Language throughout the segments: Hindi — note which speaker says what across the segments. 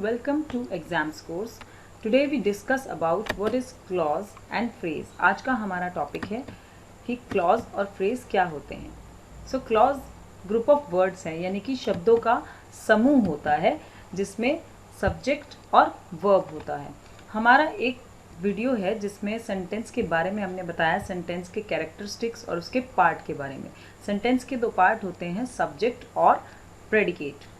Speaker 1: welcome to exams course. Today we discuss about what is clause and phrase. आज का हमारा टॉपिक है कि clause और phrase क्या होते हैं. So clause group of words है, यानी कि शब्दों का समूह होता है जिसमें subject और verb होता है. हमारा एक वीडियो है जिसमें सेंटेंस के बारे में हमने बताया, सेंटेंस के कैरेक्टरिस्टिक्स और उसके पार्ट के बारे में. सेंटेंस के दो पार्ट होते हैं, सब्जेक्ट और प्रेडिकेट.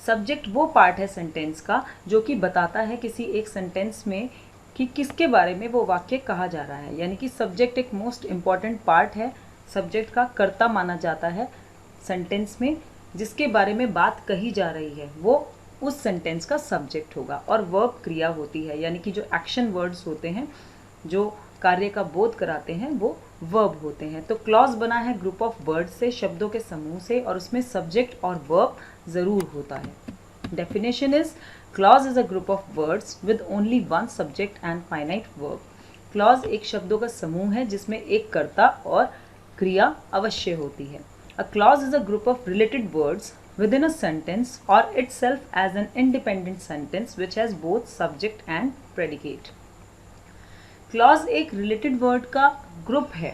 Speaker 1: सब्जेक्ट वो पार्ट है सेंटेंस का जो कि बताता है किसी एक सेंटेंस में कि किसके बारे में वो वाक्य कहा जा रहा है, यानी कि सब्जेक्ट एक मोस्ट इम्पॉर्टेंट पार्ट है. सब्जेक्ट का कर्ता माना जाता है सेंटेंस में, जिसके बारे में बात कही जा रही है वो उस सेंटेंस का सब्जेक्ट होगा. और वर्ब क्रिया होती है, यानी कि जो एक्शन वर्ड्स होते हैं जो कार्य का बोध कराते हैं वो वर्ब होते हैं. तो क्लॉज बना है ग्रुप ऑफ वर्ड्स से, शब्दों के समूह से, और उसमें सब्जेक्ट और वर्ब ज़रूर होता है. Definition is clause is a group of words with only one subject and finite verb. Clause एक शब्दों का समूह है जिसमें एक कर्ता और क्रिया अवश्य होती है. A clause is a group of related words within a sentence or itself as an independent sentence which has both subject and predicate. Clause एक रिलेटेड वर्ड का ग्रुप है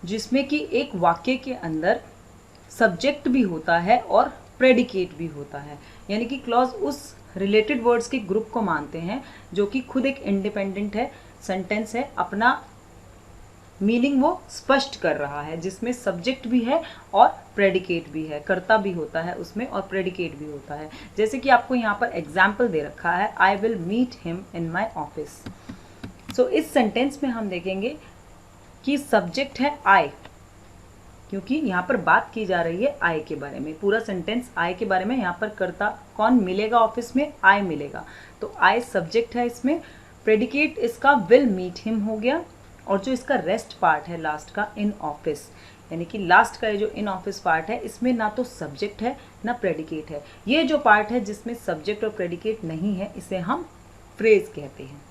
Speaker 1: जिसमें कि एक वाक्य के अंदर सब्जेक्ट भी होता है और प्रेडिकेट भी होता है. यानी कि क्लॉज उस रिलेटेड वर्ड्स के ग्रुप को मानते हैं जो कि खुद एक इंडिपेंडेंट है, सेंटेंस है, अपना मीनिंग वो स्पष्ट कर रहा है, जिसमें सब्जेक्ट भी है और प्रेडिकेट भी है, कर्ता भी होता है उसमें और प्रेडिकेट भी होता है. जैसे कि आपको यहाँ पर एग्जाम्पल दे रखा है, I will meet him in my office. So इस सेंटेंस में हम देखेंगे कि सब्जेक्ट है आई, क्योंकि यहाँ पर बात की जा रही है आई के बारे में. पूरा सेंटेंस आई के बारे में. यहाँ पर कर्ता कौन मिलेगा ऑफिस में? आई मिलेगा. तो आई सब्जेक्ट है इसमें. प्रेडिकेट इसका विल मीट हिम हो गया, और जो इसका रेस्ट पार्ट है लास्ट का, इन ऑफिस, यानी कि लास्ट का ये जो इन ऑफिस पार्ट है इसमें ना तो सब्जेक्ट है ना प्रेडिकेट है. ये जो पार्ट है जिसमें सब्जेक्ट और प्रेडिकेट नहीं है इसे हम फ्रेज कहते हैं.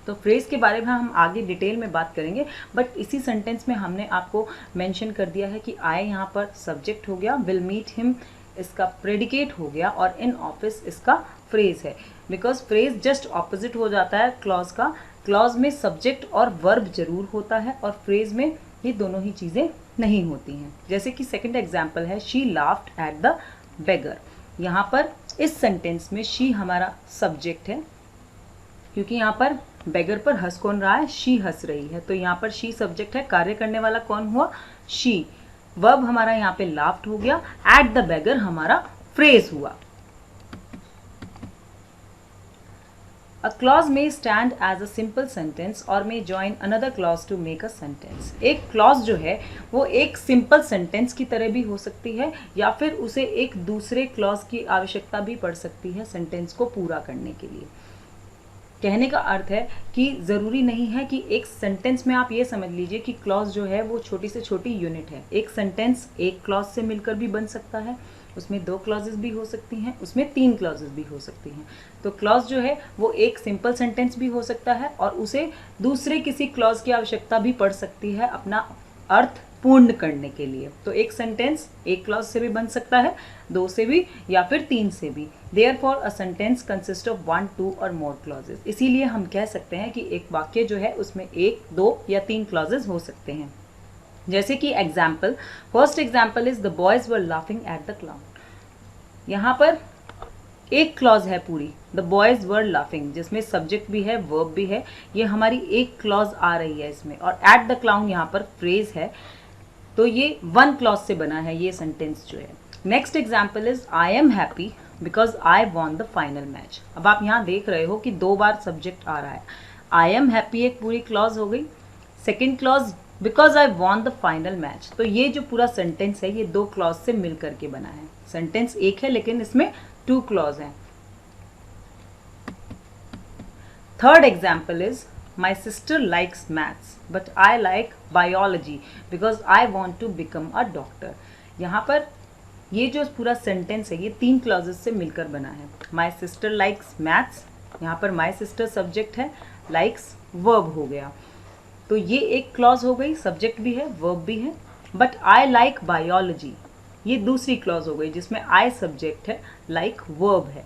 Speaker 1: तो फ्रेज के बारे में हम आगे डिटेल में बात करेंगे, बट इसी सेंटेंस में हमने आपको मेंशन कर दिया है कि आई यहाँ पर सब्जेक्ट हो गया, विल मीट हिम इसका प्रेडिकेट हो गया, और इन ऑफिस इसका फ्रेज है. बिकॉज फ्रेज जस्ट ऑपोजिट हो जाता है क्लॉज का. क्लॉज में सब्जेक्ट और वर्ब जरूर होता है और फ्रेज में ये दोनों ही चीज़ें नहीं होती हैं. जैसे कि सेकंड एग्जांपल है, she laughed at the beggar. यहाँ पर इस सेंटेंस में शी हमारा सब्जेक्ट है, क्योंकि यहाँ पर बेगर पर हंस कौन रहा है? शी हंस रही है. तो यहाँ पर शी सब्जेक्ट है, कार्य करने वाला कौन हुआ? शी. वर्ब हमारा यहाँ पे लाफ्ड हो गया, एट द बेगर हमारा फ्रेज हुआ. A clause may stand as a simple sentence or may join another clause to make a sentence. एक clause जो है वो एक simple sentence की तरह भी हो सकती है, या फिर उसे एक दूसरे clause की आवश्यकता भी पड़ सकती है sentence को पूरा करने के लिए. कहने का अर्थ है कि ज़रूरी नहीं है कि एक सेंटेंस में आप ये समझ लीजिए कि क्लॉज जो है वो छोटी से छोटी यूनिट है. एक सेंटेंस एक क्लॉज से मिलकर भी बन सकता है, उसमें 2 क्लॉजेस भी हो सकती हैं, उसमें 3 क्लॉजेस भी हो सकती हैं. तो क्लॉज जो है वो एक सिंपल सेंटेंस भी हो सकता है और उसे दूसरे किसी क्लॉज की आवश्यकता भी पड़ सकती है अपना अर्थ पूर्ण करने के लिए. तो एक सेंटेंस एक क्लॉज से भी बन सकता है, 2 से भी, या फिर 3 से भी. Therefore, a sentence consists of 1, 2 और more clauses. इसीलिए हम कह सकते हैं कि एक वाक्य जो है उसमें 1, 2 या 3 क्लॉजेस हो सकते हैं. जैसे कि example, first example is the boys were laughing at the clown. यहाँ पर एक क्लॉज है पूरी, द बॉयज वर लाफिंग, जिसमें सब्जेक्ट भी है, वर्ब भी है. ये हमारी एक क्लॉज आ रही है इसमें, और एट द क्लाउन यहाँ पर फ्रेज है. तो ये 1 क्लॉज से बना है ये सेंटेंस जो है. Next example is I am happy because I won the final match. अब आप यहाँ देख रहे हो कि 2 बार सब्जेक्ट आ रहा है. आई एम हैप्पी एक पूरी क्लॉज हो गई. Second clause because I won the final match. तो ये जो पूरा सेंटेंस है ये 2 क्लॉज से मिल करके बना है. सेंटेंस एक है लेकिन इसमें 2 क्लॉज हैं. Third example is my sister likes maths but I like biology because I want to become a doctor. यहाँ पर ये जो पूरा सेंटेंस है ये 3 क्लॉजेस से मिलकर बना है. माई सिस्टर लाइक्स मैथ्स, यहाँ पर माई सिस्टर सब्जेक्ट है, लाइक्स वर्ब हो गया. तो ये एक क्लॉज हो गई, सब्जेक्ट भी है, वर्ब भी है. बट आई लाइक बायोलॉजी, ये दूसरी क्लॉज हो गई जिसमें आई सब्जेक्ट है, लाइक वर्ब है.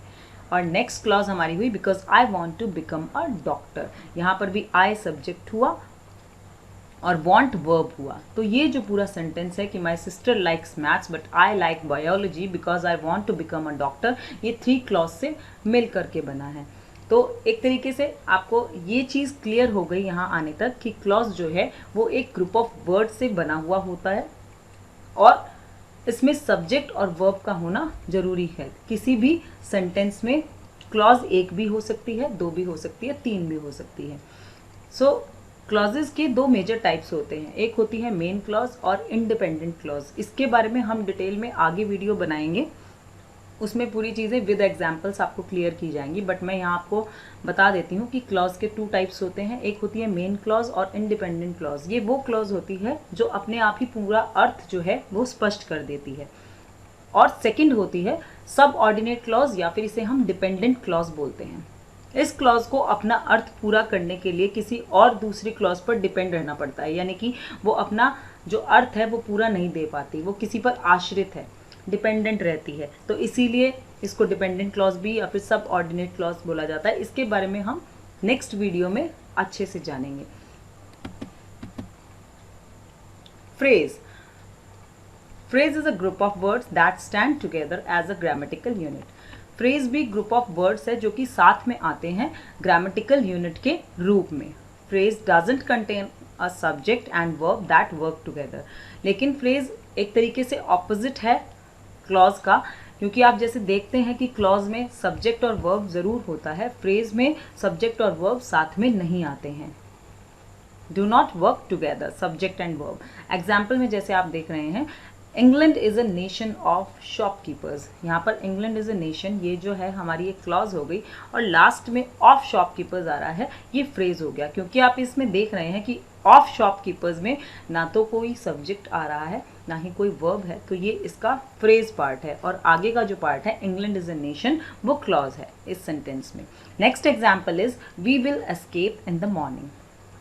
Speaker 1: और नेक्स्ट क्लॉज हमारी हुई because I want to become a doctor. यहाँ पर भी आई सब्जेक्ट हुआ और वॉन्ट वर्ब हुआ। तो ये जो पूरा सेंटेंस है कि my sister likes maths but I like biology because I want to become a doctor, ये 3 क्लॉज से मिल करके बना है। तो एक तरीके से आपको ये चीज़ क्लियर हो गई यहाँ आने तक कि क्लॉज जो है वो एक ग्रुप ऑफ वर्ड से बना हुआ होता है और इसमें सब्जेक्ट और वर्ब का होना जरूरी है। किसी भी सेंटेंस में क्लॉज 1 भी हो सकती है, 2 भी हो सकती है, 3 भी हो सकती है। सो क्लॉजेस के 2 मेजर टाइप्स होते हैं, एक होती है मेन क्लॉज और इंडिपेंडेंट क्लॉज। इसके बारे में हम डिटेल में आगे वीडियो बनाएंगे, उसमें पूरी चीज़ें विद एग्जाम्पल्स आपको क्लियर की जाएंगी। बट मैं यहाँ आपको बता देती हूँ कि क्लॉज के 2 टाइप्स होते हैं, एक होती है मेन क्लॉज और इंडिपेंडेंट क्लॉज। ये वो क्लॉज होती है जो अपने आप ही पूरा अर्थ जो है वो स्पष्ट कर देती है। और सेकंड होती है सब ऑर्डिनेट क्लॉज या फिर इसे हम डिपेंडेंट क्लॉज बोलते हैं। इस क्लॉज को अपना अर्थ पूरा करने के लिए किसी और दूसरी क्लॉज पर डिपेंड रहना पड़ता है, यानी कि वो अपना जो अर्थ है वो पूरा नहीं दे पाती, वो किसी पर आश्रित है, डिपेंडेंट रहती है। तो इसीलिए इसको डिपेंडेंट क्लॉज भी या फिर सब ऑर्डिनेट क्लॉज बोला जाता है। इसके बारे में हम नेक्स्ट वीडियो में अच्छे से जानेंगे। Phrase is a group of words that stand together as a grammatical unit. Phrase भी ग्रुप ऑफ वर्ड्स है जो कि साथ में आते हैं ग्रामेटिकल यूनिट के रूप में। Phrase doesn't contain a subject and verb that work together. लेकिन फ्रेज एक तरीके से ऑपोजिट है क्लॉज का, क्योंकि आप जैसे देखते हैं कि क्लॉज में सब्जेक्ट और वर्ब ज़रूर होता है, फ्रेज में सब्जेक्ट और वर्ब साथ में नहीं आते हैं। Do not work together, subject and verb. Example में जैसे आप देख रहे हैं, England is a nation of shopkeepers. यहाँ पर इंग्लैंड इज़ अ नेशन, ये जो है हमारी एक क्लॉज हो गई और लास्ट में ऑफ शॉपकीपर्स आ रहा है, ये फ्रेज हो गया। क्योंकि आप इसमें देख रहे हैं कि ऑफ शॉपकीपर्स में ना तो कोई सब्जेक्ट आ रहा है ना ही कोई वर्ब है, तो ये इसका फ्रेज पार्ट है और आगे का जो पार्ट है इंग्लैंड इज़ अ नेशन वो क्लॉज है इस सेंटेंस में। Next example is we will escape in the morning.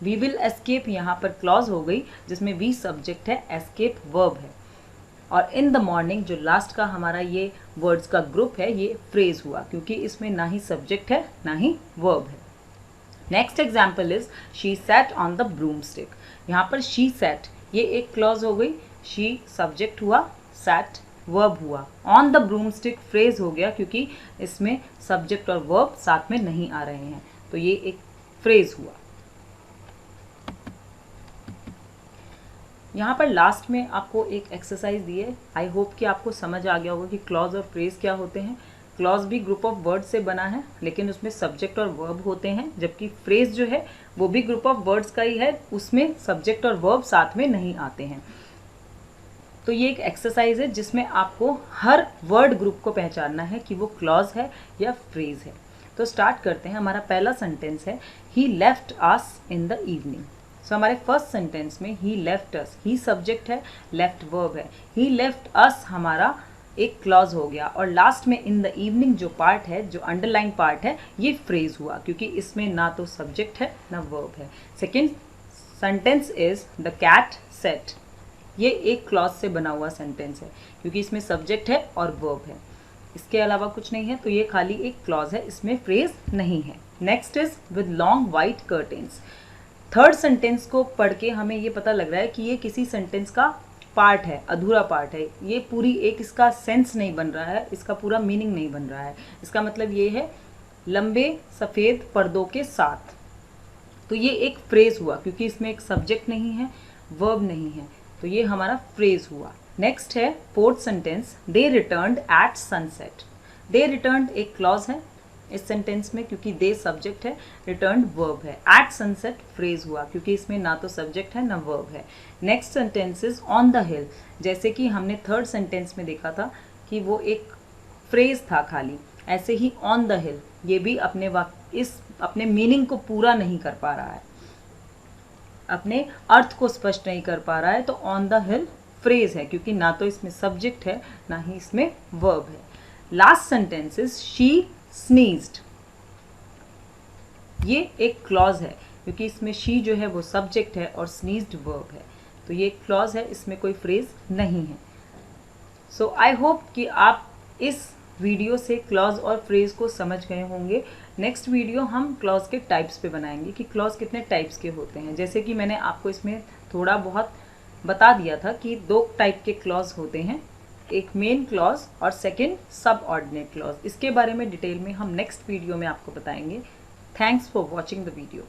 Speaker 1: We will escape यहाँ पर क्लॉज हो गई जिसमें वी सब्जेक्ट है, एस्केप वर्ब है, और इन द मॉर्निंग जो लास्ट का हमारा ये वर्ड्स का ग्रुप है ये फ्रेज हुआ क्योंकि इसमें ना ही सब्जेक्ट है ना ही वर्ब है। Next example is she sat on the broomstick. यहाँ पर शी सैट ये एक क्लॉज हो गई, शी सब्जेक्ट हुआ, सैट वर्ब हुआ, on the broomstick phrase हो गया क्योंकि इसमें सब्जेक्ट और वर्ब साथ में नहीं आ रहे हैं, तो ये एक फ्रेज हुआ। यहाँ पर लास्ट में आपको एक एक्सरसाइज दी है, आई होप कि आपको समझ आ गया होगा कि क्लॉज और फ्रेज क्या होते हैं। क्लॉज भी ग्रुप ऑफ वर्ड से बना है लेकिन उसमें सब्जेक्ट और वर्ब होते हैं, जबकि फ्रेज जो है वो भी ग्रुप ऑफ वर्ड्स का ही है, उसमें सब्जेक्ट और वर्ब साथ में नहीं आते हैं। तो ये एक एक्सरसाइज है जिसमें आपको हर वर्ड ग्रुप को पहचानना है कि वो क्लॉज है या फ्रेज है। तो स्टार्ट करते हैं। हमारा पहला सेंटेंस है he left us in the evening. So हमारे फर्स्ट सेंटेंस में he left us, he subject है, लेफ्ट वर्ब है, ही लेफ्ट अस हमारा एक क्लॉज हो गया और लास्ट में इन द इवनिंग जो पार्ट है, जो अंडरलाइन पार्ट है, ये फ्रेज हुआ क्योंकि इसमें ना तो सब्जेक्ट है ना वर्ब है। Second sentence is the cat sat. ये एक क्लॉज से बना हुआ सेंटेंस है क्योंकि इसमें सब्जेक्ट है और वर्ब है, इसके अलावा कुछ नहीं है, तो ये खाली एक क्लॉज है, इसमें फ्रेज नहीं है। Next is with long white curtains. Third sentence को पढ़ के हमें ये पता लग रहा है कि ये किसी सेंटेंस का पार्ट है, अधूरा पार्ट है, ये पूरी एक इसका सेंस नहीं बन रहा है, इसका पूरा मीनिंग नहीं बन रहा है। इसका मतलब ये है लंबे सफ़ेद पर्दों के साथ। तो ये एक फ्रेज हुआ क्योंकि इसमें एक सब्जेक्ट नहीं है, वर्ब नहीं है, तो ये हमारा फ्रेज हुआ। नेक्स्ट है फोर्थ सेंटेंस, दे रिटर्न्ड एट सनसेट। दे रिटर्न्ड एक क्लॉज है इस सेंटेंस में क्योंकि दे सब्जेक्ट है, रिटर्न वर्ब है। एट सनसेट फ्रेज हुआ क्योंकि इसमें ना तो सब्जेक्ट है ना वर्ब है। Next sentence is on the हिल। जैसे कि हमने थर्ड सेंटेंस में देखा था कि वो एक फ्रेज था खाली, ऐसे ही ऑन द हिल ये भी अपने मीनिंग को पूरा नहीं कर पा रहा है, अपने अर्थ को स्पष्ट नहीं कर पा रहा है, तो ऑन द हिल फ्रेज है क्योंकि ना तो इसमें सब्जेक्ट है ना ही इसमें वर्ब है। Last sentence is she sneezed. ये एक क्लॉज है क्योंकि इसमें शी जो है वो सब्जेक्ट है और स्नीज्ड वर्ब है, तो ये एक क्लॉज है, इसमें कोई फ्रेज नहीं है। सो आई होप कि आप इस वीडियो से क्लॉज और फ्रेज को समझ गए होंगे। नेक्स्ट वीडियो हम क्लॉज के टाइप्स पे बनाएंगे कि क्लॉज कितने टाइप्स के होते हैं। जैसे कि मैंने आपको इसमें थोड़ा बहुत बता दिया था कि 2 टाइप के क्लॉज होते हैं, एक मेन क्लॉज और सेकंड सब ऑर्डिनेट क्लॉज। इसके बारे में डिटेल में हम नेक्स्ट वीडियो में आपको बताएंगे। Thanks for watching the video.